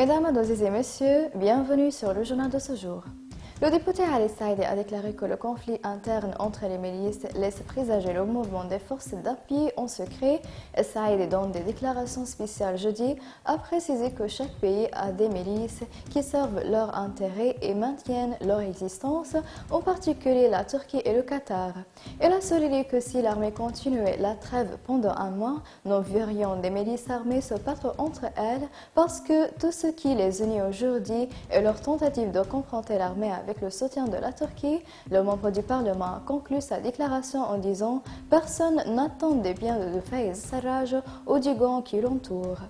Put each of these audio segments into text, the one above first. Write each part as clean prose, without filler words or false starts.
Mesdames, Mademoiselles et Messieurs, bienvenue sur le journal de ce jour. Le député Ali Saïdi a déclaré que le conflit interne entre les milices laisse présager le mouvement des forces d'appui en secret. Saïdi, dans des déclarations spéciales jeudi, a précisé que chaque pays a des milices qui servent leurs intérêts et maintiennent leur existence, en particulier la Turquie et le Qatar. Il a souligné que si l'armée continuait la trêve pendant un mois, nous verrions des milices armées se battre entre elles parce que tout ce qui les unit aujourd'hui est leur tentative de confronter l'armée avec le soutien de la Turquie. Le membre du Parlement a conclu sa déclaration en disant « Personne n'attend des biens de Faiz Sarraj ou du gang qui l'entoure ».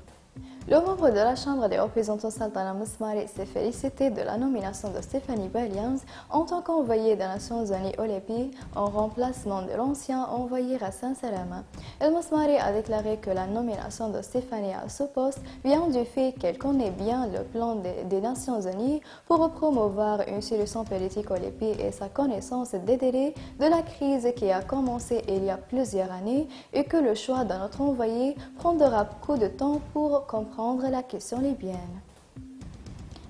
Le membre de la Chambre des représentants Sultan Al-Masmari s'est félicité de la nomination de Stephanie Williams en tant qu'envoyée des Nations Unies au Libye en remplacement de l'ancien envoyé Hassan Salama. Al-Masmari a déclaré que la nomination de Stephanie à ce poste vient du fait qu'elle connaît bien le plan des Nations Unies pour promouvoir une solution politique au Libye et sa connaissance des délais de la crise qui a commencé il y a plusieurs années et que le choix de notre envoyé prendra beaucoup de temps pour comprendre la question libyenne.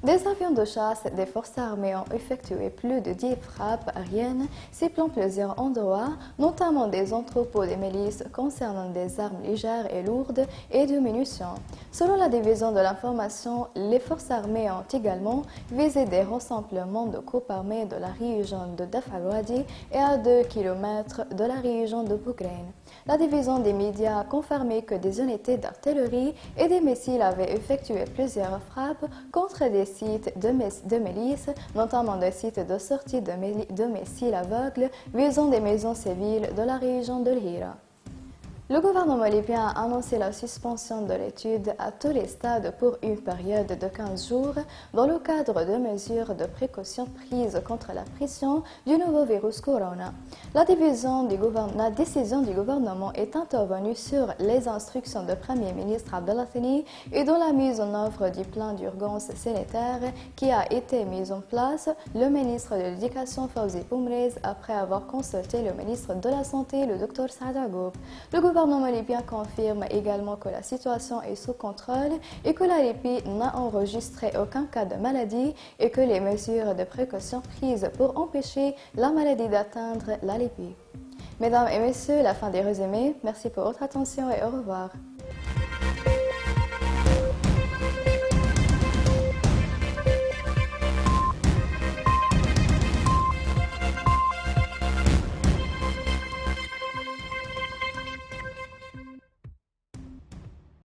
Des avions de chasse des forces armées ont effectué plus de 10 frappes aériennes ciblant plusieurs endroits, notamment des entrepôts des milices concernant des armes légères et lourdes et de munitions. Selon la division de l'information, les forces armées ont également visé des rassemblements de groupes armés de la région de Daf al-Wadi et à 2 km de la région de Bougrain. La division des médias a confirmé que des unités d'artillerie et des missiles avaient effectué plusieurs frappes contre des sites de milices, notamment des sites de sortie de missiles aveugles visant des maisons civiles de la région de l'Hira. Le gouvernement libyen a annoncé la suspension de l'étude à tous les stades pour une période de 15 jours dans le cadre de mesures de précaution prises contre la pression du nouveau virus corona. La décision du gouvernement est intervenue sur les instructions du Premier ministre Abdallah Thani et dans la mise en œuvre du plan d'urgence sanitaire qui a été mis en place le ministre de l'Éducation Fawzi Boumrez après avoir consulté le ministre de la Santé, le Dr Saad Aghoub. Le gouvernement libyen confirme également que la situation est sous contrôle et que la Libye n'a enregistré aucun cas de maladie et que les mesures de précaution prises pour empêcher la maladie d'atteindre la Libye. Mesdames et messieurs, la fin des résumés. Merci pour votre attention et au revoir.